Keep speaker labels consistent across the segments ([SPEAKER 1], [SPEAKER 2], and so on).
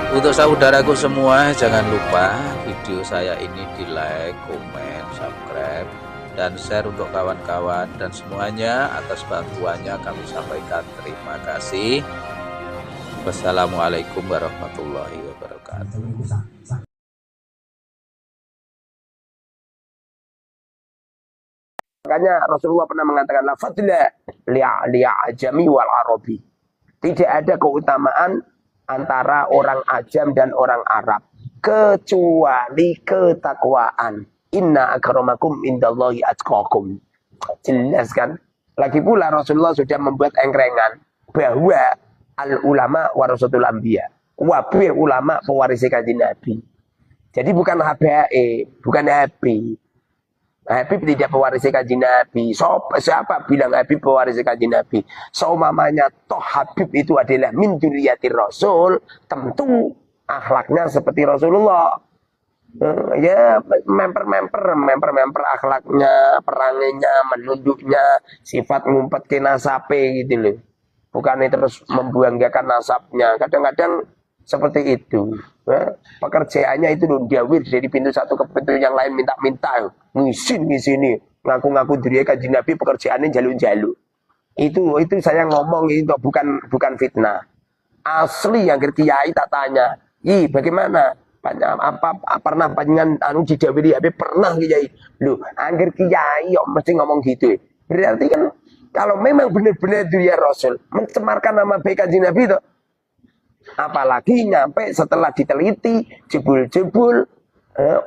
[SPEAKER 1] Untuk saudaraku semua, jangan lupa video saya ini di like, komen, subscribe, dan share untuk kawan-kawan dan semuanya. Atas bantuannya kami sampaikan terima kasih. Wassalamualaikum warahmatullahi wabarakatuh.
[SPEAKER 2] Makanya Rasulullah pernah mengatakan la fadla li'ajami wal arabi. Tidak ada keutamaan antara orang ajam dan orang Arab kecuali ketakwaan. Inna akramakum indallahi atqakum. Jelas kan? Lagi pula Rasulullah sudah membuat engkrengan bahwa al ulama warasatul anbiya. Wabir ulama pewaris kanjeng Nabi. Jadi bukan habaib, bukan Habib. Habib tidak pewaris kanjeng Nabi. Siapa bilang Habib pewaris kanjeng Nabi? Seumamanya toh Habib itu adalah min dzurriyyatir Rasul, tentu akhlaknya seperti Rasulullah. Ya memper akhlaknya, peranginya, menunduknya, sifat ngumpet ke nasabe gitu loh. Bukan terus membuanggakan nasabnya. Kadang-kadang seperti itu. Ya. Pekerjaannya itu diawir dari pintu satu ke pintu yang lain minta-minta. Ngisin di sini. Ngaku-ngaku diri kanjeng Nabi pekerjaannya jaluk-jaluk. Itu saya ngomong itu bukan fitnah. Asli yang kiai tak tanya. Bagaimana? Pernah panjenengan didhawuhi Habib pernah kiai. Loh, angger kiai kok mesti ngomong gitu. Berarti kan kalau memang benar-benar dia Rasul mencemarkan nama baik kanjeng Nabi itu, apalagi nyampe setelah diteliti jebul-jebul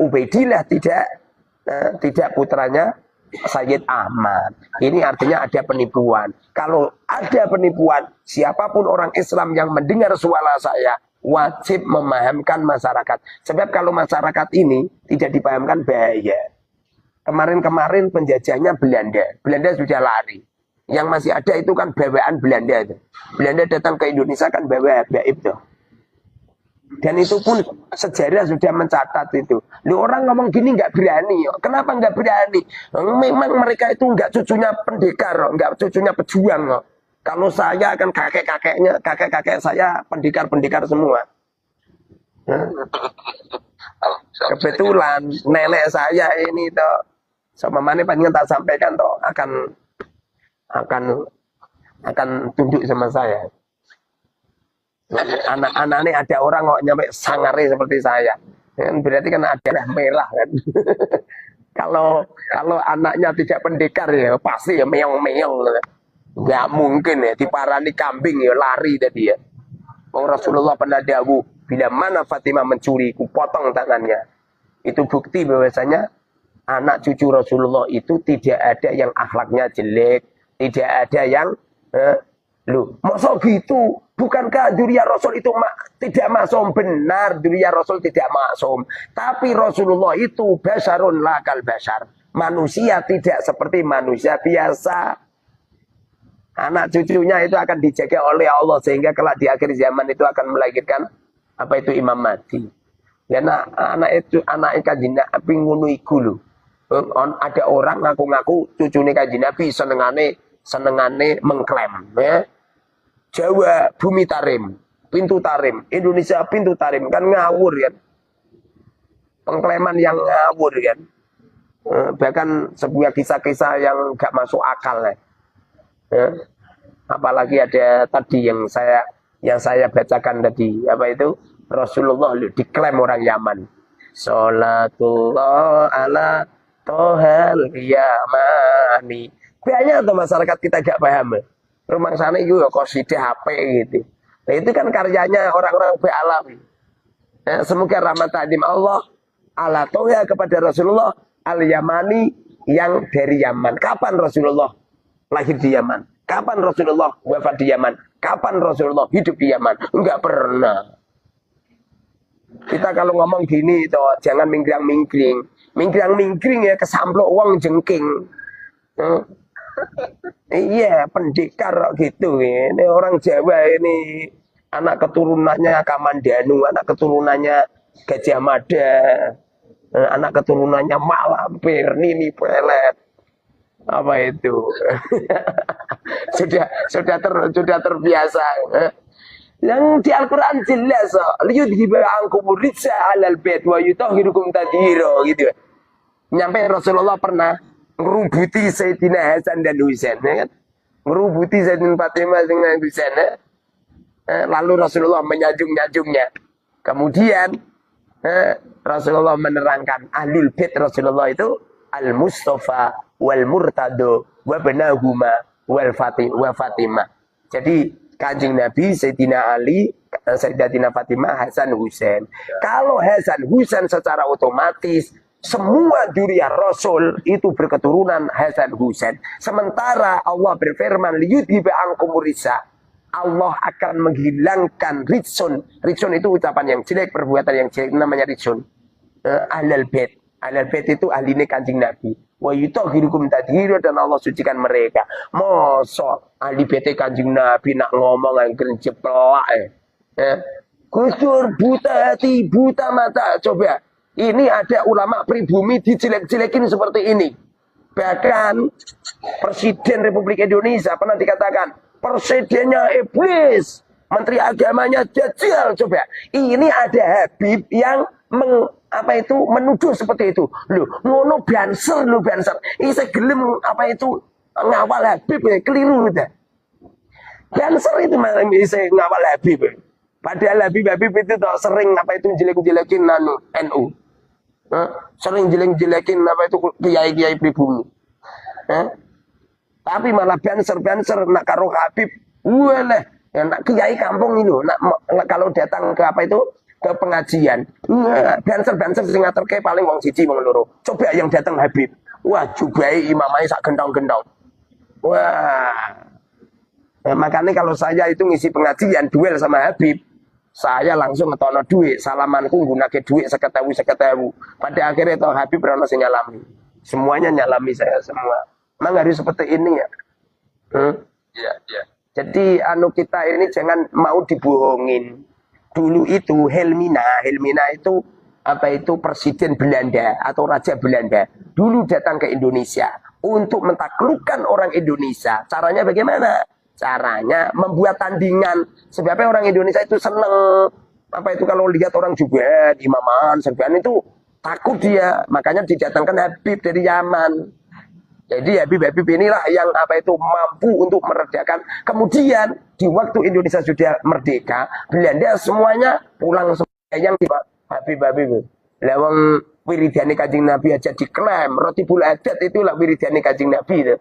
[SPEAKER 2] Ubaidillah tidak putranya Sayyid Ahmad. Ini artinya ada penipuan. Kalau ada penipuan, siapapun orang Islam yang mendengar suara saya wajib memahamkan masyarakat. Sebab kalau masyarakat ini tidak dipahamkan bahaya. Kemarin-kemarin penjajahnya Belanda. Belanda sudah lari. Yang masih ada itu kan bawaan Belanda. Belanda datang ke Indonesia kan bawa habaib tuh. Dan itu pun sejarah sudah mencatat itu. Lu orang ngomong gini nggak berani. Kenapa nggak berani? Memang mereka itu nggak cucunya pendekar, nggak cucunya pejuang. Kalau saya kan kakek-kakek saya pendekar-pendekar semua. Kebetulan nenek saya ini toh, sama mana panjang tak sampaikan toh akan tunduk sama saya. Anak-anak ini ada orang kok nyampe sangare seperti saya. Berarti kan ada merah kan. Kalau anaknya tidak pendekar ya pasti ya meong-meong. Nggak mungkin ya diparani kambing ya lari tadi ya. Rasulullah pernah dawuh, bila mana Fatimah mencuri, ku potong tangannya. Itu bukti bahwasanya anak cucu Rasulullah itu tidak ada yang akhlaknya jelek, tidak ada yang loh, masa gitu? Bukankah dzurriyyah Rasul itu tidak maksum? Benar, dzurriyyah Rasul tidak maksum. Tapi Rasulullah itu basyarun lakal basyar. Manusia tidak seperti manusia biasa. Anak cucunya itu akan dijaga oleh Allah sehingga kelak di akhir zaman itu akan melahirkan apa itu Imam Mahdi. Ya anak kanjeng Nabi ngono iku lho. Ada orang ngaku-ngaku cucune kanjeng Nabi senengane mengklaim ya. Jawa bumi tarim, pintu tarim, Indonesia pintu tarim, kan ngawur kan. Pengklaiman yang ngawur kan. Bahkan sebuah kisah-kisah yang gak masuk akal ya. Apalagi ada tadi yang saya bacakan tadi, apa itu? Rasulullah diklaim orang Yaman. Salatullah ala tohal yamani. Banyak tuh masyarakat kita gak paham. Rumah sana itu qasidah HP gitu. Nah itu kan karyanya orang-orang be'alam. Nah, semoga rahmat tadim Allah ala toha kepada Rasulullah al-Yamani yang dari Yaman. Kapan Rasulullah lahir di Yaman? Kapan Rasulullah wafat di Yaman? Kapan Rasulullah hidup di Yaman? Enggak pernah. Kita kalau ngomong gini itu jangan mingkring-mingkring. Mingkring-mingkring ya kesamplok uang jengking. Iya, pendekar gitu. Ini orang Jawa ini anak keturunannya Kamandanu, anak keturunannya Gajah Mada, anak keturunannya Malampir, Nini Pelet. Apa itu? sudah terbiasa. Yang di Al-Quran jelas, liyudhiba ankum rijsa 'alal bait wa yutahhirukum tadhira gitu. Nyampe Rasulullah pernah ngerubuti Sayyidina Hasan dan Husain, ya kan? Ngerubuti Sayyidina Fatimah dengan Husain. Ya? Lalu Rasulullah menyanjung-nyanjungnya. Kemudian Rasulullah menerangkan ahlul bait Rasulullah itu al-Mustafa wal Murtado wa banahuma wal Fatimah. Jadi Kanjeng Nabi, Sayyidina Ali, Sayyidatina Fatimah, Hasan Husain. Kalau Hasan Husain secara otomatis semua dzurriyyah Rasul itu berketurunan Hasan Husain. Sementara Allah berfirman liyudhiba ankum rijsa. Allah akan menghilangkan rijsun. Rijsun itu ucapan yang jelek, perbuatan yang jelek, namanya rijsun. Ahlul bait. Ahlul bait itu ahline Kanjeng Nabi. Wa yutahhirukum tadhira, dan Allah sucikan mereka. Mosok ahli bait Kanjeng Nabi nak ngomong angger jeplak Kusur buta hati, buta mata. Coba, ini ada ulama pribumi dijelek-jelekin seperti ini. Bahkan Presiden Republik Indonesia pernah dikatakan presidennya iblis, menteri agamanya dajjal. Coba, ini ada Habib yang menuduh seperti itu. Loh, ngono banser lo banser. Ini saya gelem ngawal Habib keliru udah. Banser itu malah bisa ngawal Habib. Padahal Habib itu sering jelek-jelekin NU. Sering jelek-jelekin kiai-kiai pribumi. Tapi malah banser nak karo Habib. Walah, ya nak kiai kampung ini nak kalau datang ke ke pengajian. Banser sing ngaturke paling wong siji wong loro. Coba yang datang Habib. Wah, jubai imamai sak gendong-gendong. Wah. Makanya kalau saya itu ngisi pengajian duel sama Habib, saya langsung ngetono duit, salamanku nggunake duit 50.000. Pada akhirnya toh Habib berana sing nyalami. Semuanya nyalami saya semua. Memang harus seperti ini ya.
[SPEAKER 1] Iya.
[SPEAKER 2] Jadi kita ini jangan mau dibohongin. Dulu itu Helmina itu presiden Belanda atau raja Belanda. Dulu datang ke Indonesia untuk mentaklukkan orang Indonesia. Caranya bagaimana? Caranya membuat tandingan. Sebabnya orang Indonesia itu seneng kalau lihat orang juga imaman, serban itu takut dia. Makanya didatangkan Habib dari Yaman. Jadi Habib inilah yang mampu untuk meredakan. Kemudian di waktu Indonesia sudah merdeka, Belanda semuanya pulang yang Habib. Lawang wiridane Kanjeng Nabi aja diklaim. Rotibul Adat itulah wiridane Kanjeng Nabi itu.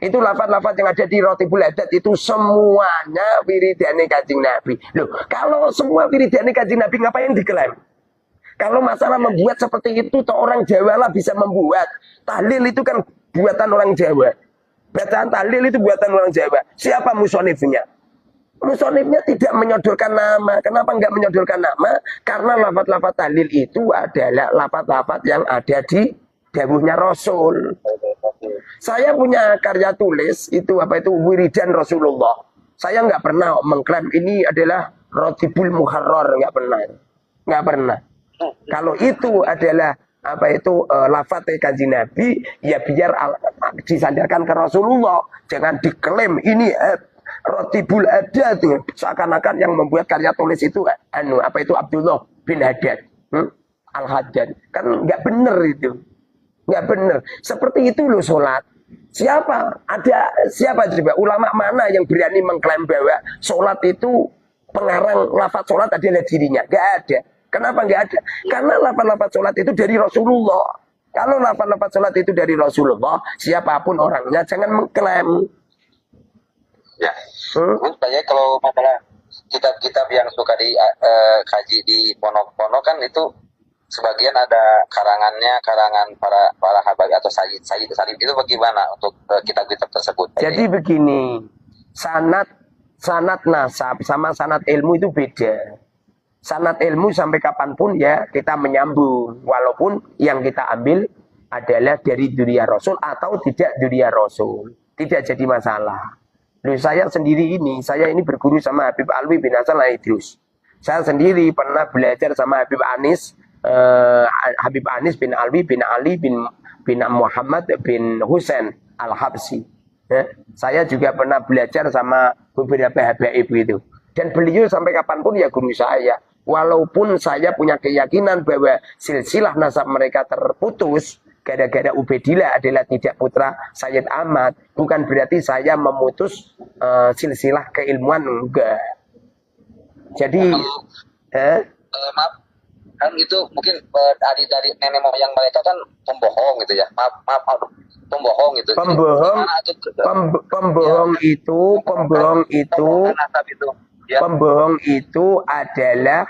[SPEAKER 2] Itu lafaz-lafaz yang ada di Rotibul Adat itu semuanya wiridane Kanjeng Nabi. Loh, kalau semua wiridane Kanjeng Nabi ngapain diklaim? Kalau masalah membuat seperti itu, toh orang Jawa lah bisa membuat. Tahlil itu kan buatan orang Jawa. Bacaan tahlil itu buatan orang Jawa. Siapa musonifnya? Musonifnya tidak menyodorkan nama. Kenapa enggak menyodorkan nama? Karena lafaz-lafaz tahlil itu adalah lafaz-lafaz yang ada di dawuhnya Rasul. Saya punya karya tulis itu wiridan Rasulullah. Saya enggak pernah mengklaim ini adalah Rotibul Muharrar, enggak pernah. Kalau itu adalah lafaz Kanjeng Nabi, ya biar disandarkan ke Rasulullah. Jangan diklaim ini Rotibul Adat tuh. Seakan-akan yang membuat karya tulis itu Abdullah bin Haddad, Al-Haddad. Kan nggak benar itu. Nggak benar. Seperti itu loh sholat. Siapa coba ulama mana yang berani mengklaim bahwa sholat itu pengarang lafaz sholat adalah dirinya? Nggak ada. Kenapa nggak ada? Karena lafaz-lafaz sholat itu dari Rasulullah. Kalau lafaz-lafaz sholat itu dari Rasulullah, siapapun orangnya jangan mengklaim.
[SPEAKER 3] Ya, tanya kalau masalah kitab-kitab yang suka dikaji di pondok-pondok kan itu sebagian ada karangan para habaib atau sayyid itu bagaimana untuk kitab-kitab tersebut?
[SPEAKER 2] Jadi begini, sanad nasab sama sanad ilmu itu beda. Sanad ilmu sampai kapanpun ya kita menyambung. Walaupun yang kita ambil adalah dari dzurriyyah Rasul atau tidak dzurriyyah Rasul. Tidak jadi masalah. Loh, saya ini berguru sama Habib Alwi bin Hasan Al-Idrus. Saya sendiri pernah belajar sama Habib Anis bin Alwi bin Ali bin Muhammad bin Husain Al-Habsi. Saya juga pernah belajar sama beberapa habaib itu. Dan beliau sampai kapanpun ya guru saya. Walaupun saya punya keyakinan bahwa silsilah nasab mereka terputus, gara-gara Ubaidillah adalah tidak putra Sayyid Ahmad, bukan berarti saya memutus silsilah keilmuan, enggak. Jadi,
[SPEAKER 3] maaf, kan gitu mungkin dari nenek moyang mereka kan pembohong gitu ya. Maaf, pembohong gitu.
[SPEAKER 2] Pembohong itu adalah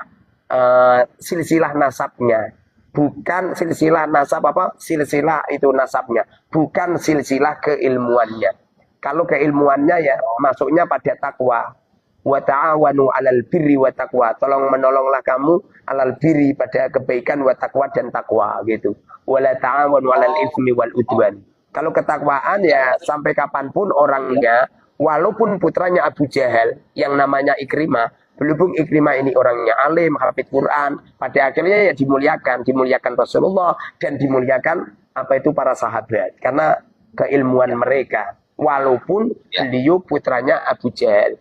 [SPEAKER 2] silsilah nasabnya, bukan silsilah nasab apa? Silsilah itu nasabnya, bukan silsilah keilmuannya. Kalau keilmuannya ya masuknya pada takwa. Wa ta'awanu 'alal birri wa taqwa. Tolong menolonglah kamu 'alal birri pada kebaikan, wa taqwa dan takwa gitu. Wa la ta'awanu 'alal itsmi wal udwan. Kalau ketakwaan ya sampai kapanpun orangnya, walaupun putranya Abu Jahal yang namanya Ikrimah, berhubung Ikrimah ini orangnya alim, hafid Quran, pada akhirnya ya dimuliakan Rasulullah dan dimuliakan apa itu para sahabat karena keilmuan mereka. Walaupun beliau putranya Abu Jahal.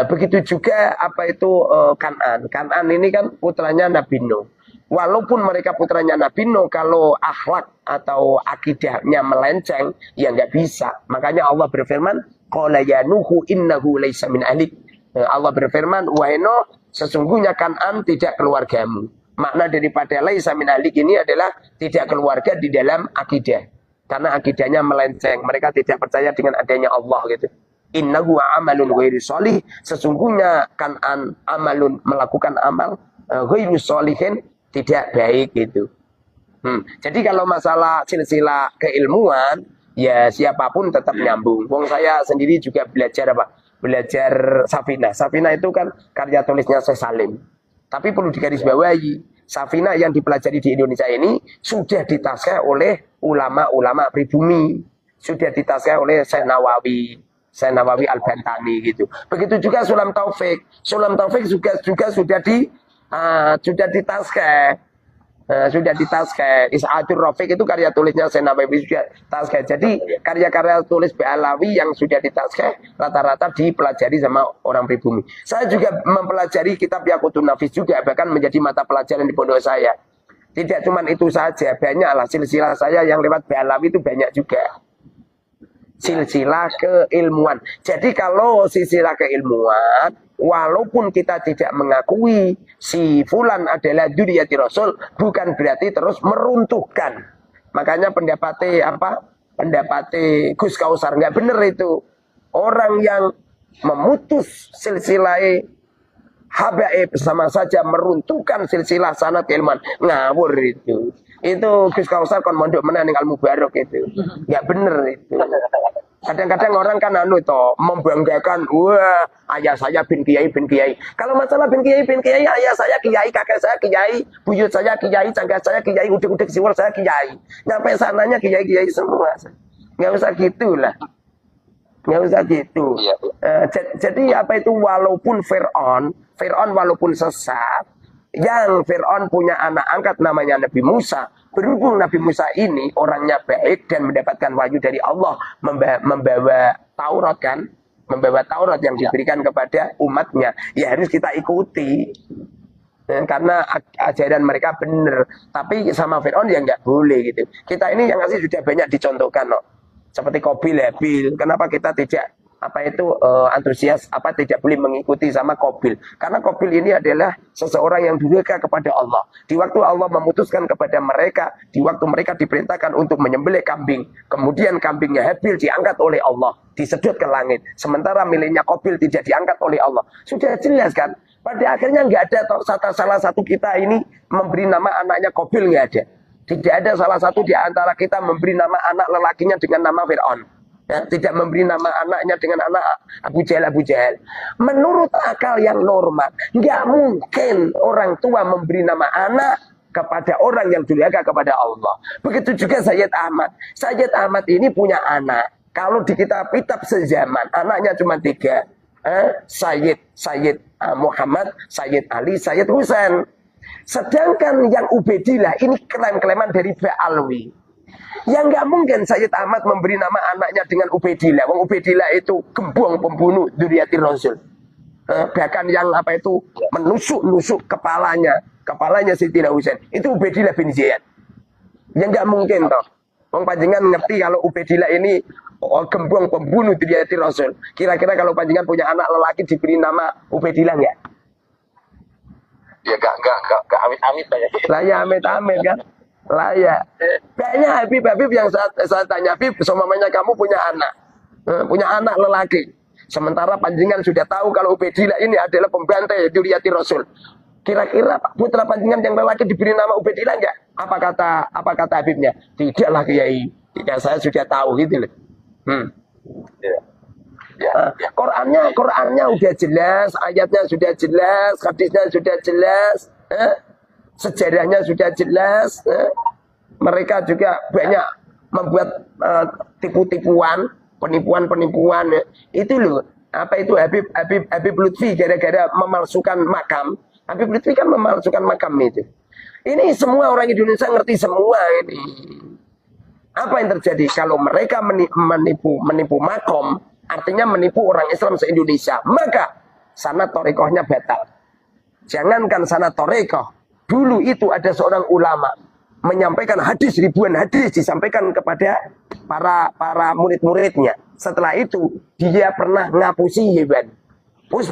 [SPEAKER 2] Begitu juga apa itu Kan'an. Kan'an ini kan putranya Nabi Nuh. Walaupun mereka putranya Nabi Nuh, kalau akhlak atau akidahnya melenceng, ya nggak bisa. Makanya Allah berfirman, qala ya Nuhu innahu laisa min ahlik. Allah berfirman, wahai Nuh, sesungguhnya Kan'an tidak keluargamu. Makna daripada laisa min ahlik ini adalah tidak keluarga di dalam akidah. Karena akidahnya melenceng. Mereka tidak percaya dengan adanya Allah gitu. Innahu amalun ghairu sholih, sesungguhnya Kan'an amalun melakukan amal ghairu sholihin, tidak baik gitu. Jadi kalau masalah silsilah keilmuan ya siapapun tetap nyambung. Wong saya sendiri juga belajar apa? Belajar Safinah. Safinah itu kan karya tulisnya Syekh Salim. Tapi perlu digarisbawahi, Safinah yang dipelajari di Indonesia ini sudah ditaskah oleh ulama-ulama pribumi, sudah ditaskah oleh Syekh Nawawi Al-Bantani gitu. Begitu juga Sulam Taufik. Sulam Taufik juga sudah ditaskah. Sudah ditaskah. Is'adur Rafiq itu karya tulisnya Syekh Nawawi sudah taskah. Jadi karya-karya tulis Ba'alawi yang sudah ditaskah rata-rata dipelajari sama orang pribumi. Saya juga mempelajari kitab Yaqutun Nafis juga, bahkan menjadi mata pelajaran di pondok saya. Tidak cuma itu saja, banyaklah silsilah saya yang lewat Ba'alawi itu banyak juga. Silsilah keilmuan. Jadi kalau silsilah keilmuan, walaupun kita tidak mengakui si fulan adalah dzurriyyati Rasul, bukan berarti terus meruntuhkan. Makanya pendapatnya Gus Kausar nggak benar itu. Orang yang memutus silsilah habaib sama saja meruntuhkan silsilah sanad keilmuan. Ngawur itu. Itu Gus Kausar kon mondok menaning Al Mubarok itu. Nggak benar itu. Kadang-kadang orang kan membanggakan, wah ayah saya bin kiai. Kalau masalah bin kiai, ayah saya kiai, kakek saya kiai, buyut saya kiai, cangga saya kiai, udek-udek siwar saya kiai. Nyampe sananya kiai semua. Nggak usah gitulah. Nggak usah gitu. Jadi apa itu, walaupun Fir'aun walaupun sesat, yang Fir'aun punya anak angkat namanya Nabi Musa. Berhubung Nabi Musa ini orangnya baik dan mendapatkan wahyu dari Allah, membawa Taurat yang diberikan kepada umatnya, ya harus kita ikuti. Karena ajaran mereka benar. Tapi sama Fir'aun ya nggak boleh gitu. Kita ini yang ngasih sudah banyak dicontohkan seperti Qabil, Habil. Kenapa kita tidak antusias tidak boleh mengikuti sama Qabil? Karena Qabil ini adalah seseorang yang durhaka kepada Allah. Di waktu Allah memutuskan kepada mereka, di waktu mereka diperintahkan untuk menyembelih kambing, kemudian kambingnya Habil diangkat oleh Allah, disedot ke langit. Sementara miliknya Qabil tidak diangkat oleh Allah. Sudah jelas kan? Pada akhirnya nggak ada salah satu kita ini memberi nama anaknya Qabil, nggak ada. Tidak ada salah satu di antara kita memberi nama anak lelakinya dengan nama Fir'aun. Ya, tidak memberi nama anaknya dengan anak Abu Jahal. Menurut akal yang normal, nggak mungkin orang tua memberi nama anak kepada orang yang durhaka kepada Allah. Begitu juga Sayyid Ahmad. Sayyid Ahmad ini punya anak. Kalau di kitab sezaman, anaknya cuma 3. Sayyid Muhammad, Sayyid Ali, Sayyid Husain. Sedangkan yang Ubaidillah ini klaim-klaiman dari Ba'alawi. Yang nggak mungkin Sayyid Ahmad memberi nama anaknya dengan Ubaidillah. Wong Ubaidillah itu gembong pembunuh dzurriyyati Rasul. bahkan yang apa itu menusuk-nusuk kepalanya Sayyidina Husain itu Ubaidillah bin Ziyad. Ya nggak mungkin toh. Wong panjenengan ngerti kalau Ubaidillah ini gembong pembunuh Duriati Rasul. Kira-kira kalau panjenengan punya anak lelaki diberi nama Ubaidillah nggak?
[SPEAKER 3] Ya enggak amit-amit ya.
[SPEAKER 2] Lah ya amit-amit kan. Lah ya. Banyak Habib yang saya tanya, Habib, semuanya kamu punya anak lelaki. Sementara panjenengan sudah tahu kalau Ubaidillah ini adalah pembantai Duriati Rasul. Kira-kira putra panjenengan yang lelaki diberi nama Ubaidillah enggak? Apa kata Habibnya? Tidaklah Kiai. Tidak, saya sudah tahu gitu loh. Qurannya udah jelas, ayatnya sudah jelas, hadisnya sudah jelas, sejarahnya sudah jelas. Mereka juga banyak membuat tipu-tipuan, penipuan. Itu loh, apa itu Habib Lutfi gara-gara memalsukan makam. Habib Lutfi kan memalsukan makam itu. Ini semua orang Indonesia ngerti semua ini. Apa yang terjadi kalau mereka menipu makom, artinya menipu orang Islam se-Indonesia, maka sanad thariqahnya batal. Jangankan sanad thariqah, dulu itu ada seorang ulama menyampaikan hadis, ribuan hadis disampaikan kepada para murid-muridnya. Setelah itu dia pernah ngapusi hewan. Pus.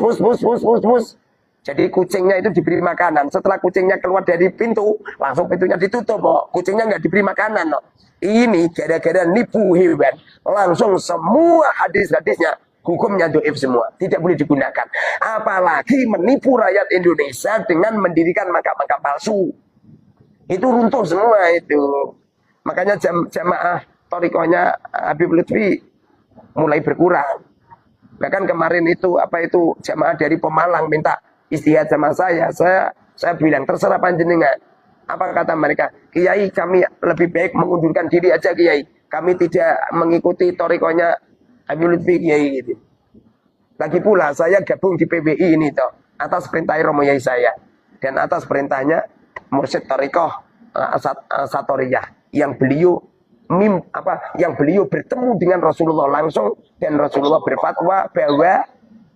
[SPEAKER 2] Jadi kucingnya itu diberi makanan. Setelah kucingnya keluar dari pintu, langsung pintunya ditutup. Kucingnya nggak diberi makanan. Ini gara-gara nipu hewan. Langsung semua hadis-hadisnya hukumnya doif semua. Tidak boleh digunakan. Apalagi menipu rakyat Indonesia dengan mendirikan makam-makam palsu. Itu runtuh semua itu. Makanya jamaah thariqahnya Habib Lutfi mulai berkurang. Bahkan kemarin itu jamaah dari Pemalang minta istihad sama saya bilang terserah panjenengan. Apa kata mereka? Kiai, kami lebih baik mengundurkan diri aja Kiai. Kami tidak mengikuti thariqahnya Habib Lutfi Kiai gitu. Lagi pula saya gabung di PBI ini toh atas perintah Romo Yai saya dan atas perintahnya Mursyid Thariqah Satoriyah yang beliau bertemu dengan Rasulullah langsung dan Rasulullah berfatwa bahwa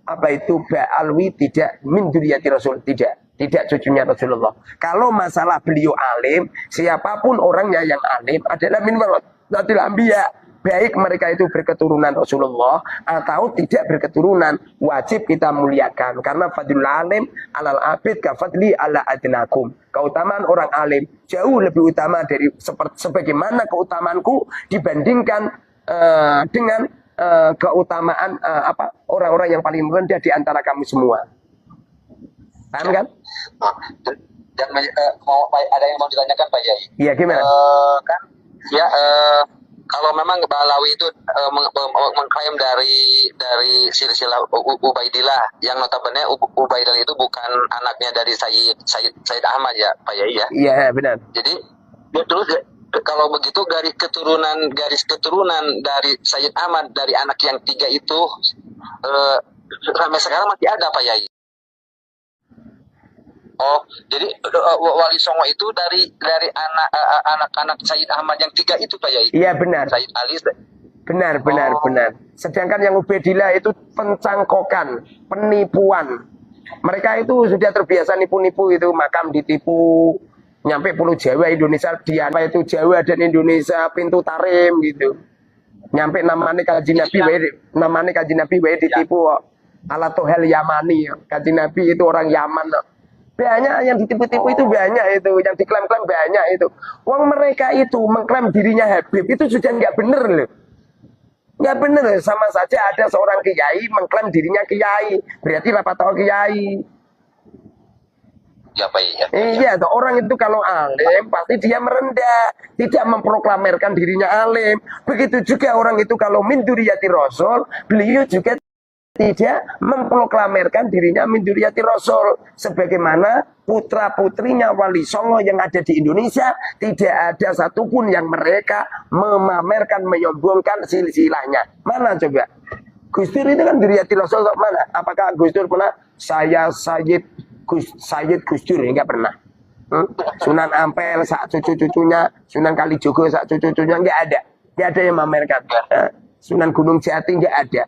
[SPEAKER 2] Ba'alwi tidak min dzurriyyati Rasul, tidak cucunya Rasulullah. Kalau masalah beliau alim, siapapun orangnya yang alim adalah min warasatil anbiya. Baik mereka itu berketurunan Rasulullah atau tidak berketurunan, wajib kita muliakan karena fadlul alim alal abid ka fadli ala adnakum. Keutamaan orang alim jauh lebih utama dari sebagaimana keutamaanku dibandingkan dengan keutamaan orang-orang yang paling rendah di antara kamu semua. Paham kan?
[SPEAKER 3] Dan ada yang mau ditanyakan Pak Yai.
[SPEAKER 2] Iya, gimana?
[SPEAKER 3] Kalau memang Ba'alawi itu mengklaim dari silsilah Ubaidillah yang notabene Ubaidillah itu bukan anaknya dari Sayyid Ahmad ya Pak Yai ya.
[SPEAKER 2] Iya, benar.
[SPEAKER 3] Jadi terus kalau begitu garis keturunan dari Sayyid Ahmad dari anak yang 3 itu sampai sekarang masih ada Pak Yai. Oh, jadi Wali Songo itu dari anak-anak Sayyid Ahmad yang 3 itu Pak Yai.
[SPEAKER 2] Iya benar.
[SPEAKER 3] Sayyid Ali.
[SPEAKER 2] Benar. Sedangkan yang Ubaidillah itu pencangkokan, penipuan. Mereka itu sudah terbiasa nipu-nipu itu, makam ditipu, nyampe Pulau Jawa Indonesia dia itu Jawa dan Indonesia pintu tarim gitu. Nyampe namanya Kanjeng Nabi wae ditipu. Ala Tohel Yamani, Kanjeng Nabi itu orang Yaman. Banyak yang ditipu-tipu itu, banyak itu yang diklaim-klaim banyak itu. Uang mereka itu mengklaim dirinya Habib itu sudah nggak bener loh. Nggak bener, sama saja ada seorang kiai mengklaim dirinya kiai, berarti rapat tahu kiai.
[SPEAKER 3] Ya Pak Yai.
[SPEAKER 2] Iya, orang itu kalau alim pasti dia merendah, tidak memproklamirkan dirinya alim. Begitu juga orang itu kalau min dzurriyyati Rasul, beliau juga tidak memproklamirkan dirinya min dzurriyyati Rasul. Sebagaimana putra-putrinya Wali Songo yang ada di Indonesia, tidak ada satupun yang mereka memamerkan, menyombongkan silsilahnya. Mana coba? Gus Dur itu kan dzurriyyati Rasul, mana? Apakah Gus Dur pernah saya Sayyid Gus Dur? Enggak pernah. Sunan Ampel sak cucu-cucunya, Sunan Kalijogo sak cucu-cucunya enggak ada yang memamerkan. Sunan Gunung Jati enggak ada.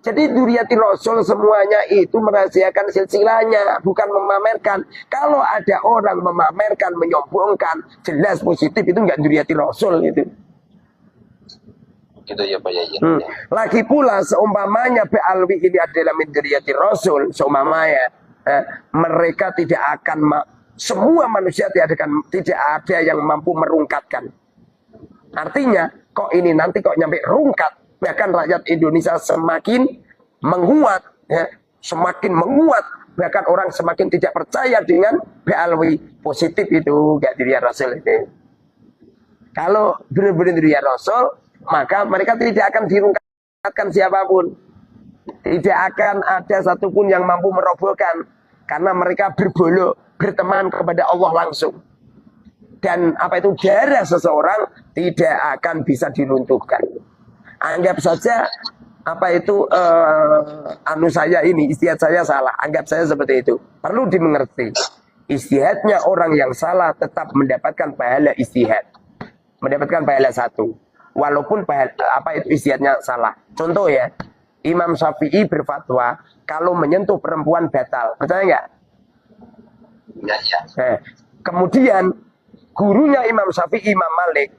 [SPEAKER 2] Jadi Dzurriyyati Rasul semuanya itu merahasiakan silsilahnya, bukan memamerkan. Kalau ada orang memamerkan, menyombongkan, jelas positif itu enggak Dzurriyyati Rasul itu.
[SPEAKER 3] Gitu ya Pak Yai.
[SPEAKER 2] Lagi pula seumpamanya Ba'alwi ini adalah min Dzurriyyati Rasul, seumpamanya mereka tidak akan semua manusia tidak ada yang mampu merungkatkan. Artinya kok ini nanti kok nyampe rungkat, bahkan rakyat Indonesia semakin menguat, ya, semakin menguat, bahkan orang semakin tidak percaya dengan Ba'alwi positif itu gak Dzurriyyati Rasul itu. Kalau benar-benar Dzurriyyati Rasul, maka mereka tidak akan dirungkatkan siapapun. Tidak akan ada satupun yang mampu merobohkan. Karena mereka berteman kepada Allah langsung. Dan apa itu darah seseorang tidak akan bisa diruntuhkan. Anggap saja apa itu saya ini, istihad saya salah. Anggap saya seperti itu. Perlu dimengerti. Istihadnya orang yang salah tetap mendapatkan pahala istihad. Mendapatkan pahala satu. Walaupun apa itu istihadnya salah. Contoh ya, Imam Syafi'i berfatwa kalau menyentuh perempuan batal. Percaya nggak?
[SPEAKER 3] Ya.
[SPEAKER 2] Kemudian gurunya Imam Syafi'i, Imam Malik,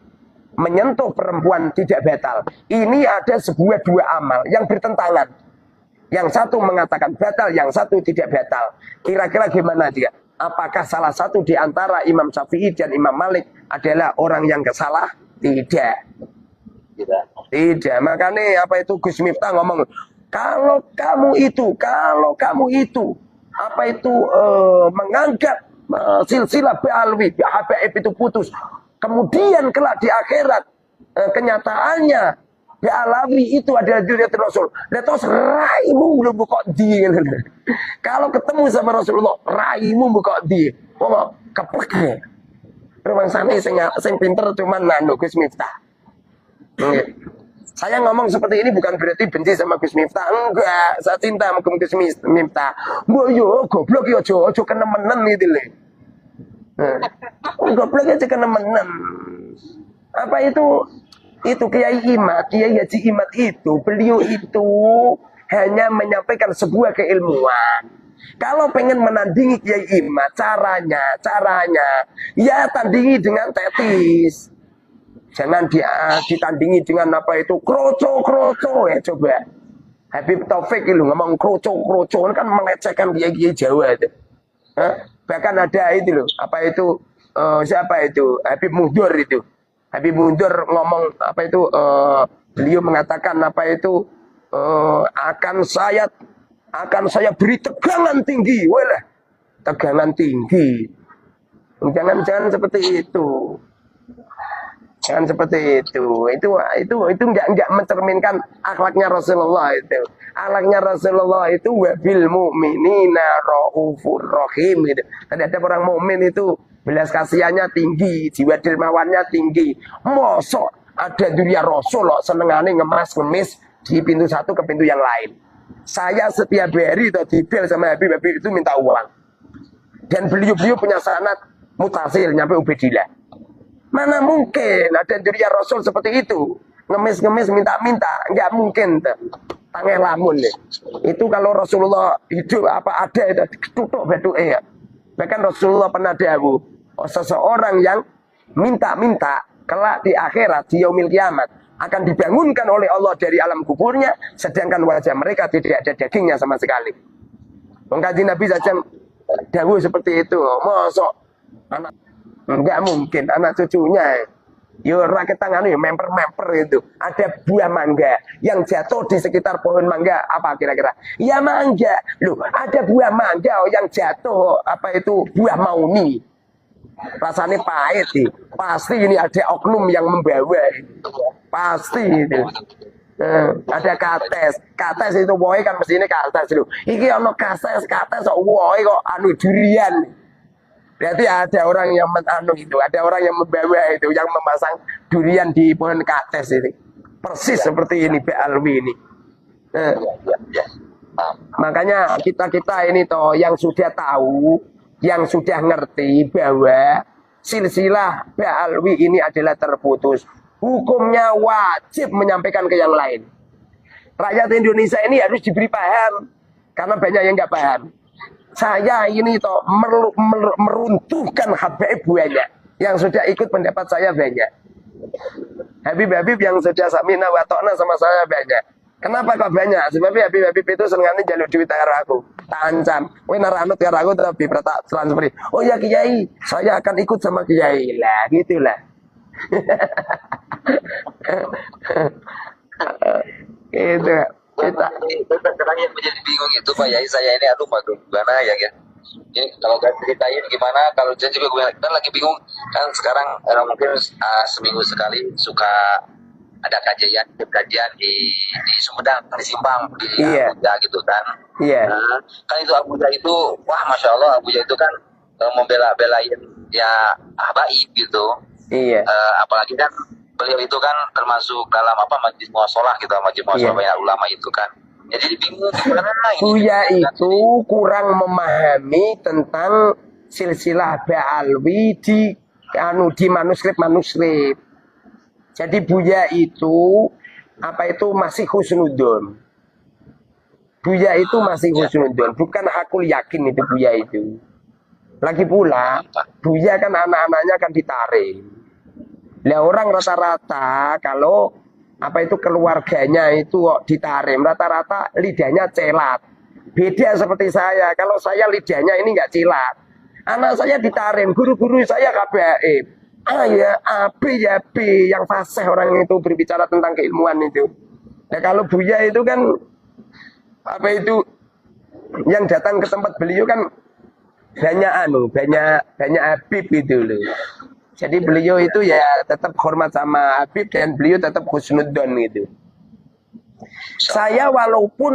[SPEAKER 2] menyentuh perempuan tidak batal. Ini ada dua amal yang bertentangan. Yang satu mengatakan batal, yang satu tidak batal. Kira-kira gimana dia? Apakah salah satu di antara Imam Syafi'i dan Imam Malik adalah orang yang kesalah? Tidak. Tidak. Makanya apa itu Gus Miftah ngomong, kalau kamu itu apa itu menganggap silsilah Ba'alwi, Habaib itu putus. Kemudian kelak di akhirat kenyataannya Ba'alawi itu adalah Dzurriyyati Rasul. Terus raimu belum kok di. Kalau ketemu sama Rasulullah, raimu kok di. Kok keplek. Rumang sana sing pinter cuman Gus Miftah. Saya ngomong seperti ini bukan berarti benci sama Gus Miftah. Enggak, saya cinta sama Gus Miftah. Mbok yo goblok yo aja kenemenen gitu lho. Goblok aja kenemenen. Apa itu Kiai Haji Imad itu, beliau itu hanya menyampaikan sebuah keilmuan. Kalau pengen menandingi Kiai Imad, caranya ya tandingi dengan tetis. Jangan ditandingi dengan apa itu kroco ya coba. Habib Taufik itu ngomong kroco kan melecehkan kiai Jawa itu. Bahkan ada itu loh, apa itu siapa itu Habib Mundur itu. Habib Mundur ngomong apa itu beliau mengatakan apa itu akan saya beri tegangan tinggi, walah tegangan tinggi. Jangan seperti itu. Jangan seperti itu. Itu enggak mencerminkan akhlaknya Rasulullah itu. Akhlaknya Rasulullah itu wabil mu'minina raufur rahim gitu. Terhadap orang mukmin itu belas kasihannya tinggi, jiwa dermawannya tinggi. Mosok ada Dzurriyyati Rasul senengane ngemis di pintu satu ke pintu yang lain. Saya setiap hari itu dibel sama Habib itu minta uang. Dan beliau punya sanad mutasil nyampe Ubaidillah. Mana mungkin ada Dzurriyyati Rasul seperti itu. Ngemis minta-minta. Enggak mungkin. Tangeh lamun nih. Itu kalau Rasulullah hidup apa ada itu. Tutup bedu'e ya. Bahkan Rasulullah pernah dawuh. Seseorang yang minta-minta. Kelak di akhirat, di yaumil kiamat. Akan dibangunkan oleh Allah dari alam kuburnya. Sedangkan wajah mereka tidak ada dagingnya sama sekali. Mengkaji Nabi saja dawuh seperti itu. Mosok anak. Enggak mungkin anak cucunya yo rakyat tangan memper itu ada buah mangga yang jatuh di sekitar pohon mangga apa kira-kira ya mangga loh ada buah mangga yang jatuh apa itu buah mauni rasanya pahit sih pasti ini ada oknum yang membawa pasti itu ada kates itu woy kan mesti ini kates loh iki ono kates woy kok anu durian. Berarti ada orang yang ada orang yang membawa itu, yang memasang durian di pohon kates ini. Persis seperti ini Ba'alwi ini. Makanya kita ini toh yang sudah tahu, yang sudah ngerti bahwa silsilah Ba'alwi ini adalah terputus. Hukumnya wajib menyampaikan ke yang lain. Rakyat Indonesia ini harus diberi paham. Karena banyak yang nggak paham. Saya ini toh meruntuhkan Habib banyak. Yang sudah ikut pendapat saya banyak. Habib-habib yang sudah samina wa ta'na sama saya banyak. Kenapa kok banyak? Sebab Habib-habib itu senengane jaluk duit karo aku. Tak ancam. Kowe nek anut karo aku tapi tak transfer. Oh ya Kiai, saya akan ikut sama Kiai. Lah gitulah. Itu kita
[SPEAKER 3] kadang yang menjadi bingung itu Pak Yai, saya ini aduh gimana ya kan. Ini kalau gak ceritain gimana, kalau saya juga kita lagi bingung kan sekarang mungkin seminggu sekali suka ada kajian di Sumedang, di Simpang, di Abuja gitu kan. Nah, kan itu Abuja itu wah Masya Allah, Abuja itu kan membela-belain ya habaib gitu. Apalagi kan beliau itu kan termasuk dalam majlis muashalah gitu, majlis muashalah banyak ulama itu kan. Jadi bingung gimana
[SPEAKER 2] Buya itu kurang memahami tentang silsilah Ba'alwi di manuskrip. Jadi Buya itu masih husnudon. Buya itu masih husnudon, bukan hakul yakin itu Buya itu. Lagi pula Buya kan anak-anaknya kan ditarik. Lah orang rata-rata kalau keluarganya itu ditarim, rata-rata lidahnya celat. Beda seperti saya, kalau saya lidahnya ini nggak cilat. Anak saya ditarim, guru-guru saya KBAib. Ya B, yang fasih orang itu berbicara tentang keilmuan itu. Nah kalau Buya itu kan yang datang ke tempat beliau kan banyak Habib itu loh. Jadi beliau itu ya tetap hormat sama Habib dan beliau tetap husnudzon gitu. Saya walaupun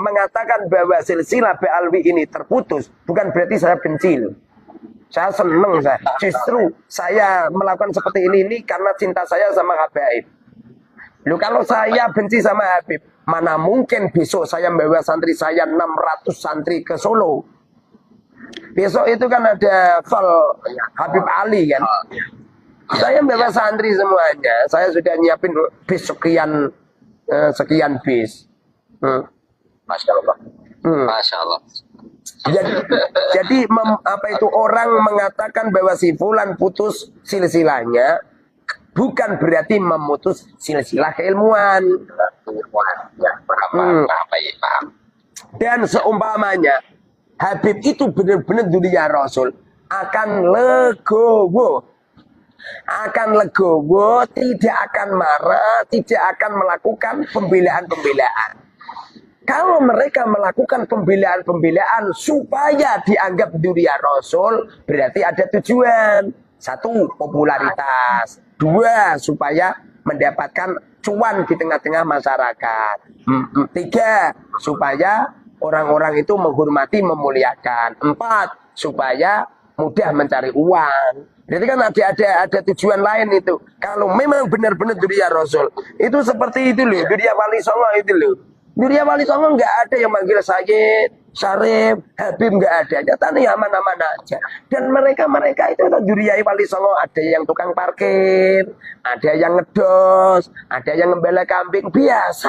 [SPEAKER 2] mengatakan bahwa silsilah Ba'alwi ini terputus, bukan berarti saya benci. Saya senang saya. Justru saya melakukan seperti ini karena cinta saya sama Habib. Loh kalau saya benci sama Habib, mana mungkin besok saya membawa santri saya 600 santri ke Solo. Besok itu kan ada Habib Ali kan. Saya membawa santri semuanya. Saya sudah nyiapin bis sekian bis.
[SPEAKER 3] Masya Allah. Masya Allah.
[SPEAKER 2] Jadi orang mengatakan bahwa si fulan putus silsilahnya bukan berarti memutus silsilah keilmuan. Dan seumpamanya Habib itu benar-benar dunia Rasul akan legowo, tidak akan marah, tidak akan melakukan pembelaan. Kalau mereka melakukan pembelaan supaya dianggap dunia Rasul, berarti ada tujuan. 1, popularitas. 2, supaya mendapatkan cuan di tengah-tengah masyarakat. 3, supaya orang-orang itu menghormati, memuliakan. 4, supaya mudah mencari uang. Jadi kan ada tujuan lain itu. Kalau memang benar-benar dunia Rasul, itu seperti itu loh. Dunia Wali Songo itu loh. Dunia Wali Songo nggak ada yang manggil Sayyid, Syarif, Habib, nggak ada. Nyatanya aman-aman aja. Dan mereka itu dunia Wali Songo ada yang tukang parkir, ada yang ngedos, ada yang ngembala kambing biasa.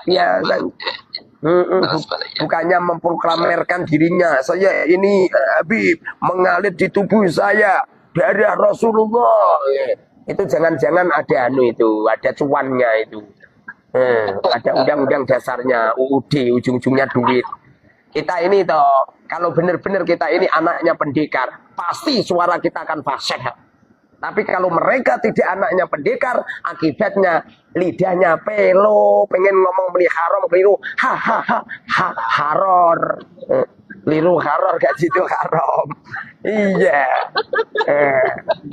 [SPEAKER 2] Biasa. Bukannya memproklamirkan dirinya, saya ini Habib, mengalir di tubuh saya darah Rasulullah. Itu jangan-jangan ada ada cuannya itu. Ada undang-undang dasarnya, UUD, ujung-ujungnya duit. Kita ini toh, kalau benar-benar kita ini anaknya pendekar, pasti suara kita akan fasih. Tapi kalau mereka tidak anaknya pendekar, akibatnya lidahnya pelo, pengen ngomong beli haram, keliru, haror. Keliru haror, gak situ haram. Iya.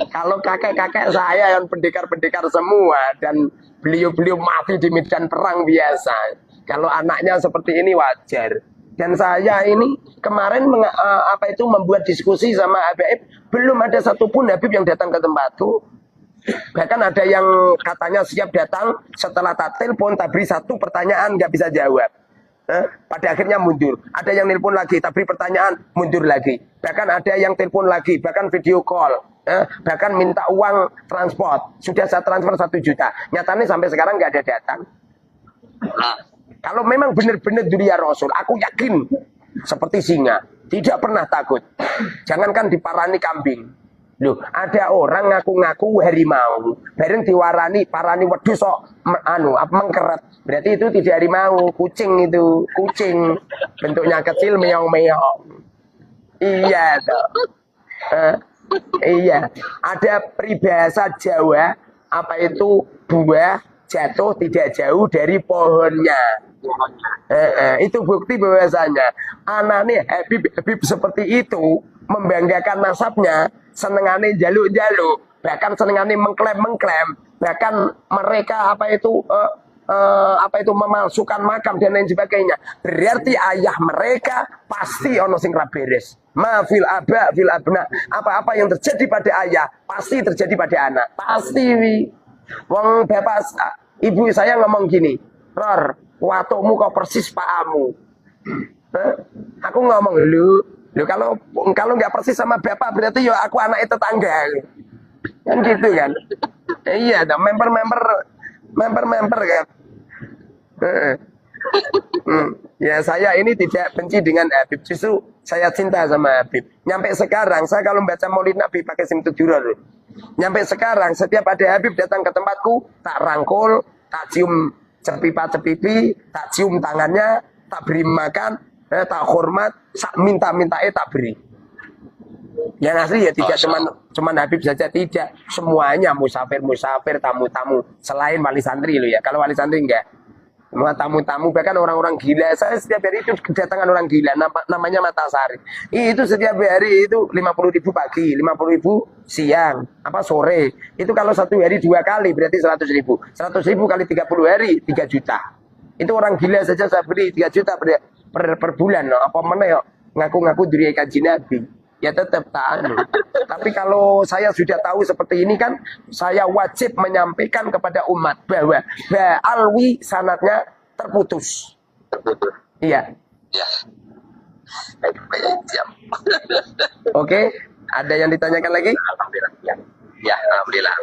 [SPEAKER 2] Kalau kakek-kakek saya yang pendekar-pendekar semua, dan beliau-beliau mati di medan perang biasa. Kalau anaknya seperti ini wajar. Dan saya ini kemarin membuat diskusi sama Habib, belum ada satupun Habib yang datang ke tempatku. Bahkan ada yang katanya siap datang, setelah tak telepon, tak beri 1 pertanyaan nggak bisa jawab. Pada akhirnya mundur. Ada yang nelpon lagi, tak beri pertanyaan, mundur lagi. Bahkan ada yang telepon lagi, bahkan video call, bahkan minta uang transport. Sudah saya transfer 1 juta. Nyatanya sampai sekarang nggak ada datang.
[SPEAKER 3] Nah,
[SPEAKER 2] Kalau memang benar-benar dunia Rasul, aku yakin seperti singa, tidak pernah takut. Jangankan diparani kambing. Loh, ada orang ngaku-ngaku harimau, bareng diwarani parani wedhus kok mengkeret. Berarti itu tidak harimau, kucing itu, kucing. Bentuknya kecil meong-meong. Iya toh. Iya, ada peribahasa Jawa apa itu buah jatuh tidak jauh dari pohonnya. Itu bukti bahwasanya anaknya Habib seperti itu membanggakan nasabnya, senengane jaluk-jaluk, bahkan senengane mengklaim-mengklaim, bahkan mereka apa itu memalsukan makam dan lain sebagainya. Berarti ayah mereka pasti ono sing ra beres. Ma fil aba fil abna. Apa-apa yang terjadi pada ayah pasti terjadi pada anak. Pasti wi. Wong bapak ibu saya ngomong gini, "Ror, watukmu kok persis pakamu." Aku ngomong, lu kalau nggak persis sama bapak berarti ya aku anak tetangga. Kan gitu kan. Iya, ada member kan. Ya saya ini tidak benci dengan Habib, justru saya cinta sama Habib. Nyampe sekarang saya kalau baca Maulid Nabi pakai sim tujuh. Nyampe sekarang setiap ada Habib datang ke tempatku, tak rangkul, tak cium cepipa-cepipi, tak cium tangannya, tak beri makan, tak hormat, minta-minta tak beri. Yang asli ya tidak cuman Habib saja, tidak, semuanya musafir, tamu-tamu selain wali santri loh ya. Kalau wali santri enggak. Semua tamu-tamu, bahkan orang-orang gila. Saya setiap hari itu kedatangan orang gila, namanya Matasari. Itu setiap hari itu 50.000 pagi, 50.000 siang, sore. Itu kalau satu hari 2 kali berarti 100.000. 100.000 kali 30 hari 3 juta. Itu orang gila saja saya beri 3 juta per bulan. Apa mana ya ngaku-ngaku diri kaji Nabi. Ya tetap tahu. Tapi kalau saya sudah tahu seperti ini kan, saya wajib menyampaikan kepada umat bahwa alwi sanatnya terputus. Iya.
[SPEAKER 3] ya. Baik, siap.
[SPEAKER 2] Oke, ada yang ditanyakan lagi?
[SPEAKER 3] Alhamdulillah. Ya, alhamdulillah.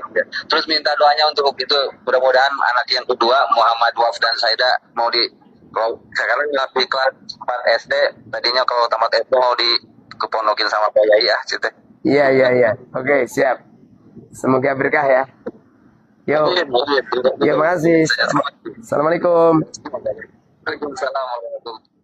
[SPEAKER 3] Terus minta doanya untuk itu, mudah-mudahan anak yang kedua Muhammad Waf dan Saida mau kalau sekarang lebih kelas 4 SD, tadinya kalau tamat SD mau keponokin sama Pak Yai ya, Cite.
[SPEAKER 2] Iya. Oke, siap. Semoga berkah ya. Yo. Ya, makasih. Assalamualaikum.
[SPEAKER 3] Waalaikumsalam warahmatullahi wabarakatuh.